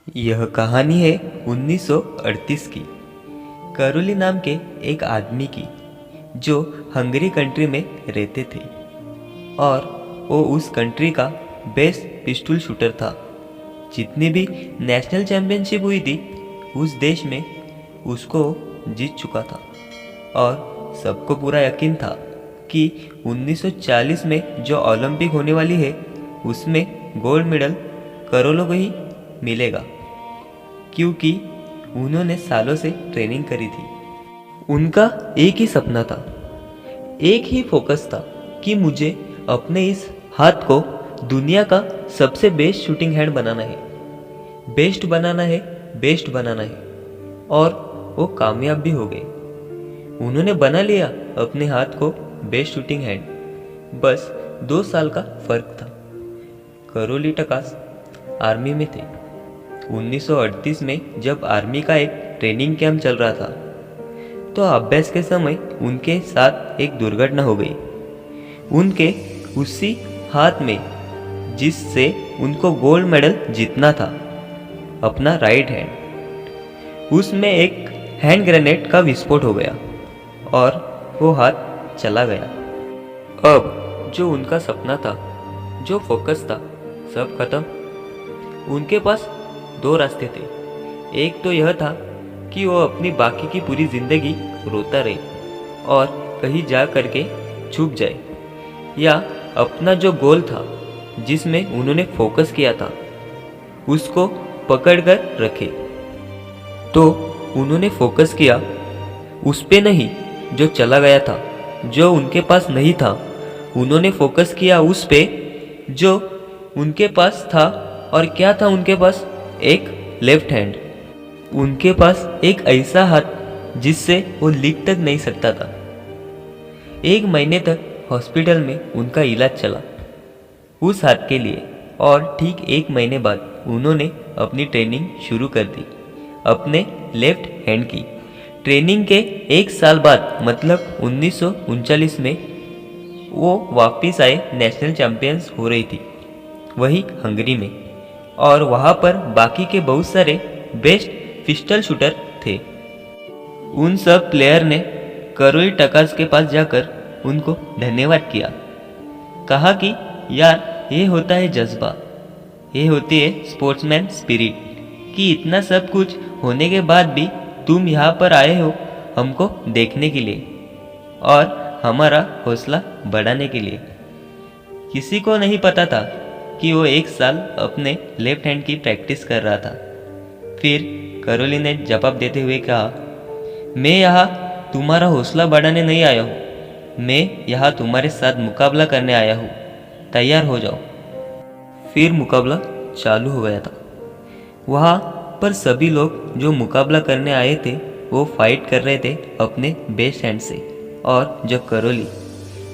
यह कहानी है 1938 की, करोली नाम के एक आदमी की, जो हंगरी कंट्री में रहते थे और वो उस कंट्री का बेस्ट पिस्टल शूटर था। जितनी भी नेशनल चैंपियनशिप हुई थी उस देश में उसको जीत चुका था और सबको पूरा यकीन था कि 1940 में जो ओलंपिक होने वाली है उसमें गोल्ड मेडल करोलों को ही मिलेगा, क्योंकि उन्होंने सालों से ट्रेनिंग करी थी। उनका एक ही सपना था, एक ही फोकस था कि मुझे अपने इस हाथ को दुनिया का सबसे बेस्ट शूटिंग हैंड बनाना है, बेस्ट बनाना है, बेस्ट बनाना है। और वो कामयाब भी हो गए। उन्होंने बना लिया अपने हाथ को बेस्ट शूटिंग हैंड। बस 2 साल का फर्क था। करोली टकास आर्मी में थे। 1938 में जब आर्मी का एक ट्रेनिंग कैंप चल रहा था तो अभ्यास के समय उनके साथ एक दुर्घटना हो गई। उनके उसी हाथ में जिससे उनको गोल्ड मेडल जीतना था, अपना राइट हैंड, उसमें एक हैंड ग्रेनेड का विस्फोट हो गया और वो हाथ चला गया। अब जो उनका सपना था, जो फोकस था, सब खत्म। उनके पास 2 रास्ते थे। एक तो यह था कि वो अपनी बाकी की पूरी जिंदगी रोता रहे और कहीं जा करके छुप जाए, या अपना जो गोल था जिसमें उन्होंने फोकस किया था उसको पकड़ कर रखे। तो उन्होंने फोकस किया उस पे नहीं जो चला गया था, जो उनके पास नहीं था। उन्होंने फोकस किया उस पे जो उनके पास था। और क्या था उनके पास? एक लेफ्ट हैंड। उनके पास एक ऐसा हाथ जिससे वो लिख तक नहीं सकता था। 1 महीने तक हॉस्पिटल में उनका इलाज चला उस हाथ के लिए, और ठीक 1 महीने बाद उन्होंने अपनी ट्रेनिंग शुरू कर दी अपने लेफ्ट हैंड की। ट्रेनिंग के 1 साल बाद, मतलब 1939 में वो वापस आए। नेशनल चैंपियंस हो रही थी वही हंगरी में, और वहाँ पर बाकी के बहुत सारे बेस्ट पिस्टल शूटर थे। उन सब प्लेयर ने करोली टकास के पास जाकर उनको धन्यवाद किया। कहा कि यार, ये होता है जज्बा, ये होती है स्पोर्ट्समैन स्पिरिट, कि इतना सब कुछ होने के बाद भी तुम यहाँ पर आए हो हमको देखने के लिए और हमारा हौसला बढ़ाने के लिए। किसी को नहीं पता था कि वो 1 साल अपने लेफ्ट हैंड की प्रैक्टिस कर रहा था। फिर करोली ने जवाब देते हुए कहा, मैं यहाँ तुम्हारा हौसला बढ़ाने नहीं आया हूँ, मैं यहाँ तुम्हारे साथ मुकाबला करने आया हूँ, तैयार हो जाओ। फिर मुकाबला चालू हो गया था। वहाँ पर सभी लोग जो मुकाबला करने आए थे वो फाइट कर रहे थे अपने बेस्ट हैंड से, और जो करोली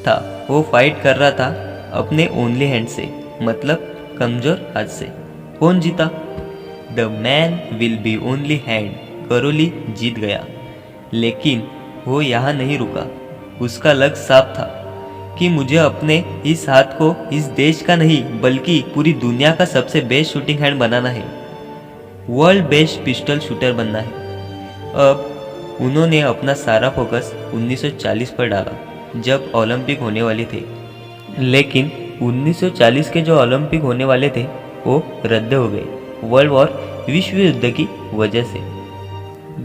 था वो फाइट कर रहा था अपने ओनली हैंड से, मतलब कमजोर हाथ से। कौन जीता? The man will be only hand. Karauli जीत गया। लेकिन वो यहाँ नहीं रुका। उसका लक्ष्य साफ था कि मुझे अपने इस हाथ को इस देश का नहीं बल्कि पूरी दुनिया का सबसे बेस्ट शूटिंग हैंड बनाना है, वर्ल्ड बेस्ट पिस्टल शूटर बनना है। अब उन्होंने अपना सारा फोकस 1940 पर डाला, जब ओलंपिक होने वाले थे। लेकिन 1940 के जो ओलंपिक होने वाले थे वो रद्द हो गए वर्ल्ड वॉर, विश्व युद्ध की वजह से।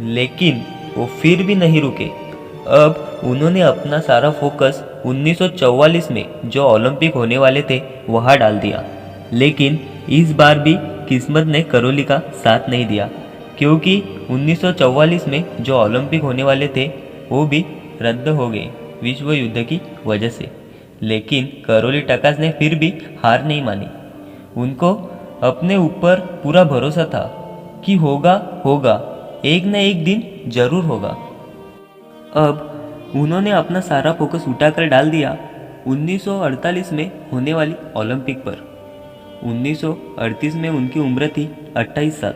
लेकिन वो फिर भी नहीं रुके। अब उन्होंने अपना सारा फोकस 1944 में जो ओलंपिक होने वाले थे वहाँ डाल दिया। लेकिन इस बार भी किस्मत ने करोली का साथ नहीं दिया, क्योंकि 1944 में जो ओलंपिक होने वाले थे वो भी रद्द हो गए विश्व युद्ध की वजह से। लेकिन करोली टकास ने फिर भी हार नहीं मानी। उनको अपने ऊपर पूरा भरोसा था कि होगा होगा, एक न एक दिन जरूर होगा। अब उन्होंने अपना सारा फोकस उठाकर डाल दिया 1948 में होने वाली ओलंपिक पर। 1938 में उनकी उम्र थी 28 साल।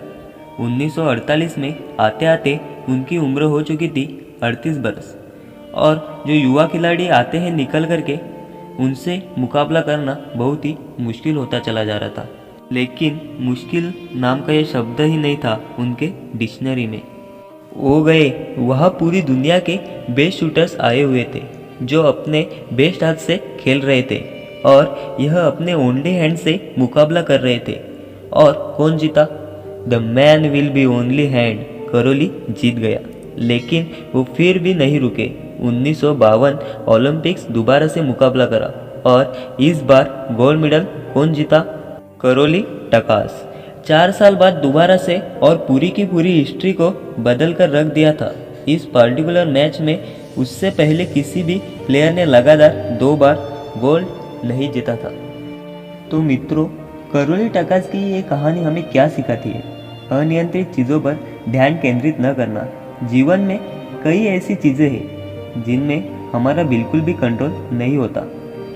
1948 में आते आते उनकी उम्र हो चुकी थी 38 बरस। और जो युवा खिलाड़ी आते हैं निकल करके, उनसे मुकाबला करना बहुत ही मुश्किल होता चला जा रहा था। लेकिन मुश्किल नाम का यह शब्द ही नहीं था उनके डिक्शनरी में। वो गए, वहाँ पूरी दुनिया के बेस्ट शूटर्स आए हुए थे जो अपने बेस्ट हाथ से खेल रहे थे और यह अपने ओनली हैंड से मुकाबला कर रहे थे। और कौन जीता? The man will be only hand, Karauli जीत गया। लेकिन वो फिर भी नहीं रुके। 1952 ओलंपिक्स दोबारा से मुकाबला करा और इस बार गोल्ड मेडल कौन जीता? करौली टकास। 4 साल बाद दोबारा से और पूरी की पूरी हिस्ट्री को बदल कर रख दिया था। इस पर्टिकुलर मैच में उससे पहले किसी भी प्लेयर ने लगातार 2 बार गोल्ड नहीं जीता था। तो मित्रों, करौली टकास की ये कहानी हमें क्या सिखाती है? अनियंत्रित चीज़ों पर ध्यान केंद्रित न करना। जीवन में कई ऐसी चीज़ें हैं जिनमें हमारा बिल्कुल भी कंट्रोल नहीं होता,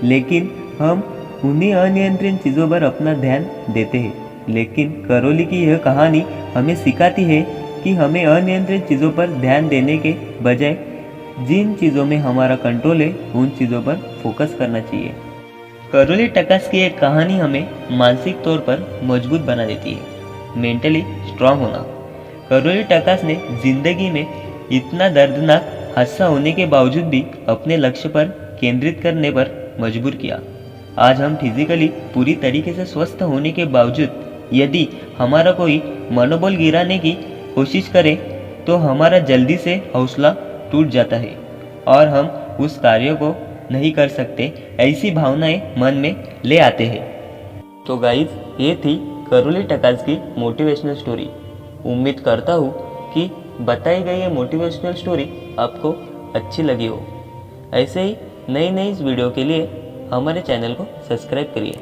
लेकिन हम उन्हीं अनियंत्रित चीज़ों पर अपना ध्यान देते हैं। लेकिन करौली की यह कहानी हमें सिखाती है कि हमें अनियंत्रित चीज़ों पर ध्यान देने के बजाय जिन चीज़ों में हमारा कंट्रोल है उन चीज़ों पर फोकस करना चाहिए। करौली टकास की एक कहानी हमें मानसिक तौर पर मजबूत बना देती है, मेंटली स्ट्रांग होना। करौली टकास ने जिंदगी में इतना दर्दनाक हादसा होने के बावजूद भी अपने लक्ष्य पर केंद्रित करने पर मजबूर किया। आज हम फिजिकली पूरी तरीके से स्वस्थ होने के बावजूद यदि हमारा कोई मनोबल गिराने की कोशिश करे तो हमारा जल्दी से हौसला टूट जाता है और हम उस कार्य को नहीं कर सकते, ऐसी भावनाएं मन में ले आते हैं। तो गाइस, ये थी करौली टकास की मोटिवेशनल स्टोरी। उम्मीद करता हूँ कि बताई गई ये मोटिवेशनल स्टोरी आपको अच्छी लगी हो। ऐसे ही नई इस वीडियो के लिए हमारे चैनल को सब्सक्राइब करिए।